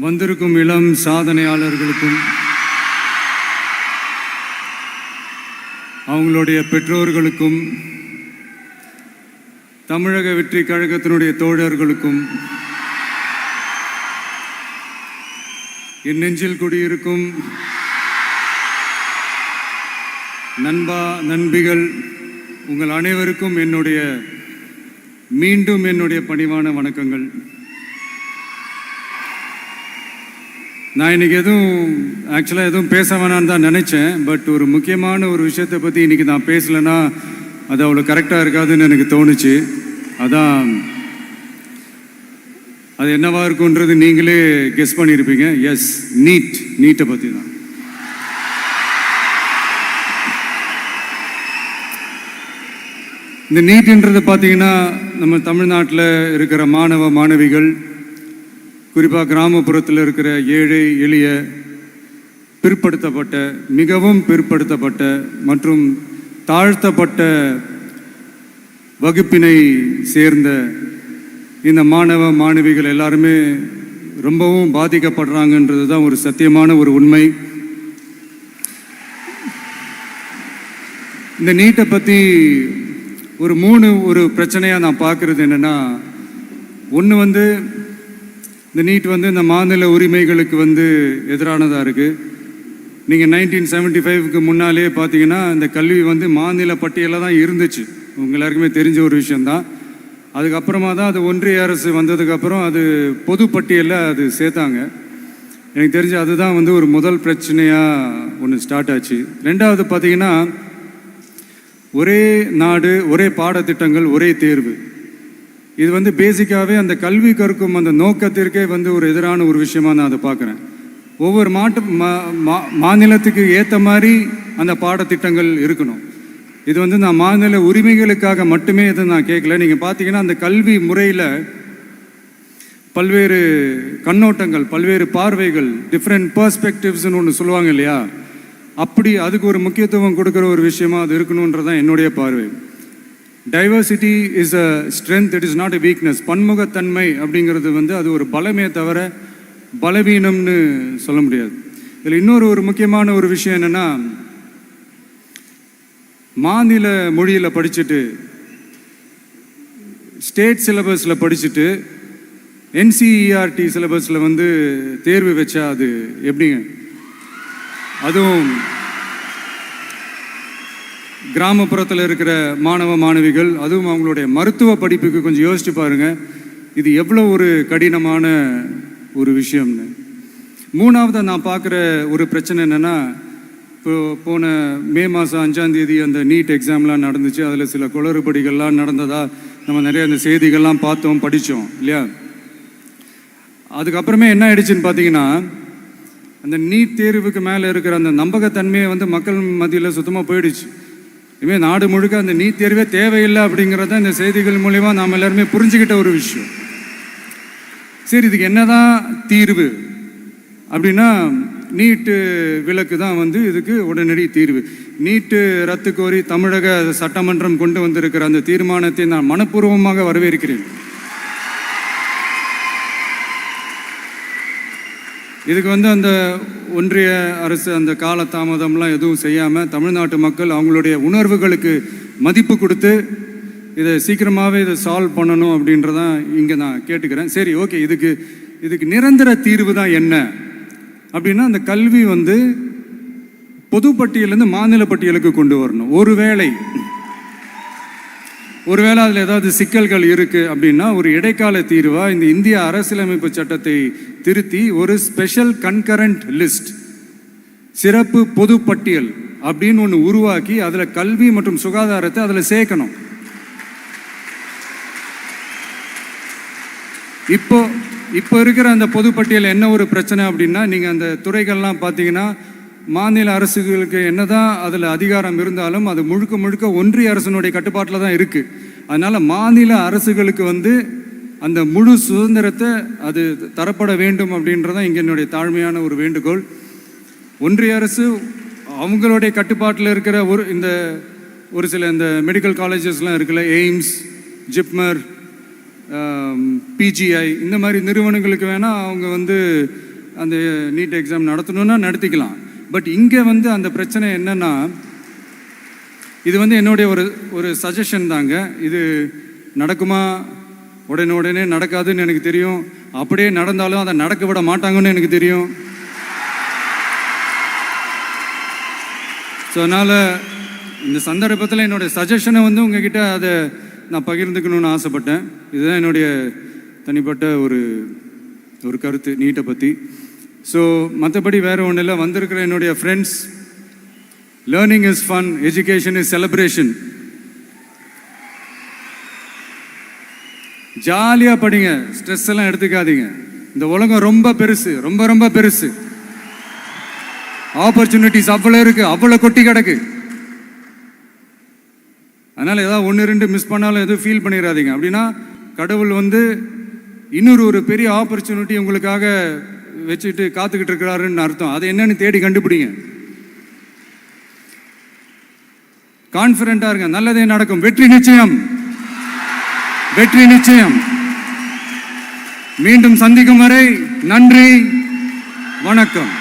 வந்திருக்கும் இளம் சாதனையாளர்களுக்கும் அவங்களுடைய பெற்றோர்களுக்கும் தமிழக வெற்றி கழகத்தினுடைய தோழர்களுக்கும் என் நெஞ்சில் குடியிருக்கும் நண்பா நண்பிகள் உங்கள் அனைவருக்கும் மீண்டும் என்னுடைய பணிவான வணக்கங்கள். நான் இன்றைக்கி எதுவும் பேச வேணான்னு தான் நினச்சேன். பட் ஒரு முக்கியமான ஒரு விஷயத்தை பற்றி இன்றைக்கி நான் பேசலைன்னா அது அவ்வளோ கரெக்டாக இருக்காதுன்னு எனக்கு தோணுச்சு. அதான் அது என்னவா இருக்குன்றது நீங்களே கெஸ் பண்ணியிருப்பீங்க. எஸ், நீட்டை பற்றி தான். இந்த நீட்ன்றது பார்த்தீங்கன்னா நம்ம தமிழ்நாட்டில் இருக்கிற மாணவ மாணவிகள், குறிப்பாக கிராமப்புறத்தில் இருக்கிற ஏழை எளிய பிற்படுத்தப்பட்ட, மிகவும் பிற்படுத்தப்பட்ட மற்றும் தாழ்த்தப்பட்ட வகுப்பினை சேர்ந்த இந்த மாணவ மாணவிகள் எல்லாருமே ரொம்பவும் பாதிக்கப்படுறாங்கன்றது தான் ஒரு சத்தியமான ஒரு உண்மை. இந்த நீட்டை பற்றி ஒரு பிரச்சனையாக நான் பார்க்குறது என்னென்னா, ஒன்று இந்த நீட் இந்த மாநில உரிமைகளுக்கு எதிரானதாக இருக்குது. நீங்கள் 1975க்கு முன்னாலே பார்த்தீங்கன்னா இந்த கல்வி மாநில பட்டியலில் தான் இருந்துச்சு. உங்கள் எல்லாருக்குமே தெரிஞ்ச ஒரு விஷயந்தான். அதுக்கப்புறமா தான் அது ஒன்றிய அரசு வந்ததுக்கப்புறம் அது பொது பட்டியலில் அது சேர்த்தாங்க. எனக்கு தெரிஞ்சு அதுதான் ஒரு முதல் பிரச்சனையாக ஒன்று ஸ்டார்ட் ஆச்சு. ரெண்டாவது பார்த்தீங்கன்னா, ஒரே நாடு, ஒரே பாடத்திட்டங்கள், ஒரே தேர்வு. இது பேசிக்காகவே அந்த கல்வி கற்கும் அந்த நோக்கத்திற்கே ஒரு எதிரான ஒரு விஷயமா நான் அதை பார்க்குறேன். ஒவ்வொரு மாநிலத்துக்கு ஏற்ற மாதிரி அந்த பாடத்திட்டங்கள் இருக்கணும். இது நான் மாநில உரிமைகளுக்காக மட்டுமே இதை நான் கேட்கல. நீங்கள் பார்த்தீங்கன்னா அந்த கல்வி முறையில் பல்வேறு கண்ணோட்டங்கள், பல்வேறு பார்வைகள், டிஃப்ரெண்ட் பர்ஸ்பெக்டிவ்ஸ்னு ஒன்று சொல்லுவாங்க இல்லையா, அப்படி அதுக்கு ஒரு முக்கியத்துவம் கொடுக்குற ஒரு விஷயமா அது இருக்கணுன்றதான் என்னுடைய பார்வை. Diversity is a strength, it is not a weakness. பன்முகத்தன்மை அப்படிங்கிறது அது ஒரு பலமே தவிர பலவீனம்னு சொல்ல முடியாது. இதில் இன்னொரு முக்கியமான ஒரு விஷயம் என்னென்னா, மாநில மொழியில் படிச்சுட்டு, ஸ்டேட் சிலபஸில் படிச்சுட்டு, NCERT சிலபஸில் தேர்வு வச்சா அது எப்படிங்க? அதுவும் கிராமப்புறத்தில் இருக்கிற மாணவ மாணவிகள், அதுவும் அவங்களுடைய மருத்துவ படிப்புக்கு கொஞ்சம் யோசிச்சு பாருங்கள், இது எவ்வளோ ஒரு கடினமான ஒரு விஷயம்னு. மூணாவது நான் பார்க்குற ஒரு பிரச்சனை என்னென்னா, போன மே மாதம் 5ஆம் தேதி அந்த நீட் எக்ஸாம்லாம் நடந்துச்சு. அதில் சில குளறுபடிகள்லாம் நடந்ததா நம்ம நிறைய அந்த செய்திகள்லாம் பார்த்தோம், படித்தோம் இல்லையா. அதுக்கப்புறமே என்ன ஆயிடுச்சுன்னு பார்த்தீங்கன்னா, அந்த நீட் தேர்வுக்கு மேலே இருக்கிற அந்த நம்பகத்தன்மையை மக்கள் மத்தியில் சுத்தமாக போயிடுச்சு. இனிமேல் நாடு முழுக்க அந்த நீட் தேர்வே தேவையில்லை அப்படிங்கிறத இந்த செய்திகள் மூலிமா நாம் எல்லாருமே புரிஞ்சுக்கிட்ட ஒரு விஷயம். சரி, இதுக்கு என்னதான் தீர்வு அப்படின்னா, நீட்டு விலக்கு தான் இதுக்கு உடனடி தீர்வு. நீட்டு ரத்து கோரி தமிழக சட்டமன்றம் கொண்டு வந்திருக்கிற அந்த தீர்மானத்தை நான் மனப்பூர்வமாக வரவேற்கிறேன். இதுக்கு அந்த ஒன்றிய அரசு அந்த காலதாமதம்லாம் எதுவும் செய்யாமல் தமிழ்நாட்டு மக்கள் அவங்களுடைய உணர்வுகளுக்கு மதிப்பு கொடுத்து இதை சீக்கிரமாகவே இதை சால்வ் பண்ணணும் அப்படின்றதான் இங்கே நான் கேட்டுக்கிறேன். சரி, ஓகே, இதுக்கு நிரந்தர தீர்வு தான் என்ன அப்படின்னா, அந்த கல்வி பொது பட்டியலேருந்து மாநில பட்டியலுக்கு கொண்டு வரணும். ஒருவேளை அதில் ஏதாவது சிக்கல்கள் இருக்குது அப்படின்னா ஒரு இடைக்கால தீர்வாக இந்த இந்திய அரசியலமைப்பு சட்டத்தை திருத்தி ஒரு ஸ்பெஷல் கன்கரண்ட் லிஸ்ட், சிறப்பு பொது பட்டியல் அப்படின்னு ஒன்று உருவாக்கி அதில் கல்வி மற்றும் சுகாதாரத்தை அதில் சேர்க்கணும். இப்போ இருக்கிற அந்த பொதுப்பட்டியல் என்ன ஒரு பிரச்சனை அப்படின்னா, நீங்கள் அந்த துறைகள்லாம் பார்த்தீங்கன்னா மாநில அரசுகளுக்கு என்னதான் அதில் அதிகாரம் இருந்தாலும் அது முழுக்க ஒன்றிய அரசினுடைய கட்டுப்பாட்டில் தான் இருக்குது. அதனால் மாநில அரசுகளுக்கு அந்த முழு சுதந்திரத்தை அது தரப்பட வேண்டும் அப்படின்றதான் இங்கே என்னுடைய தாழ்மையான ஒரு வேண்டுகோள். ஒன்றிய அரசு அவங்களுடைய கட்டுப்பாட்டில் இருக்கிற ஒரு சில இந்த மெடிக்கல் காலேஜஸ்லாம் இருக்குல்ல, எய்ம்ஸ், ஜிப்மர், PGI இந்த மாதிரி நிறுவனங்களுக்கு வேணால் அவங்க அந்த நீட் எக்ஸாம் நடத்தணும்னா நடத்திக்கலாம். பட் இங்கே வந்து அந்த பிரச்சனை என்னன்னா, இது வந்து என்னுடைய ஒரு சஜஷன் தாங்க. இது நடக்குமா, உடனே நடக்காதுன்னு எனக்கு தெரியும். அப்படியே நடந்தாலும் அதை நடக்க விட மாட்டாங்கன்னு எனக்கு தெரியும். ஸோ அதனால் இந்த சந்தர்ப்பத்தில் என்னுடைய சஜஷனை வந்து உங்ககிட்ட அதை நான் பகிர்ந்துக்கணும்னு ஆசைப்பட்டேன். இதுதான் என்னுடைய தனிப்பட்ட ஒரு கருத்து நீட்டை பற்றி. ஸோ மற்றபடி வேறு ஒன்றும் இல்லை. வந்திருக்கிற என்னுடைய friends, learning is fun, education is celebration. ஜாலியாக படிங்க, ஸ்ட்ரெஸ் எல்லாம் எடுத்துக்காதீங்க. இந்த உலகம் ரொம்ப பெருசு, ரொம்ப ரொம்ப பெருசு. ஆப்பர்ச்சுனிட்டிஸ் அவ்வளோ இருக்கு, அவ்வளோ கொட்டி கிடக்கு. அதனால் ஏதாவது 1-2 மிஸ் பண்ணாலும் எதுவும் ஃபீல் பண்ணிடாதீங்க. அப்படின்னா கடவுள் வந்து இன்னொரு ஒரு பெரிய ஆப்பர்ச்சுனிட்டி உங்களுக்காக வச்சுட்டு காத்துக்கிட்டு இருக்கிறாருன்னு அர்த்தம். அது என்னன்னு தேடி கண்டுபிடிங்க. கான்ஃபிடென்ட்டா இருங்க, நல்லதே நடக்கும். வெற்றி நிச்சயம், வெற்றி நிச்சயம். மீண்டும் சந்திக்கும் வரை நன்றி, வணக்கம்.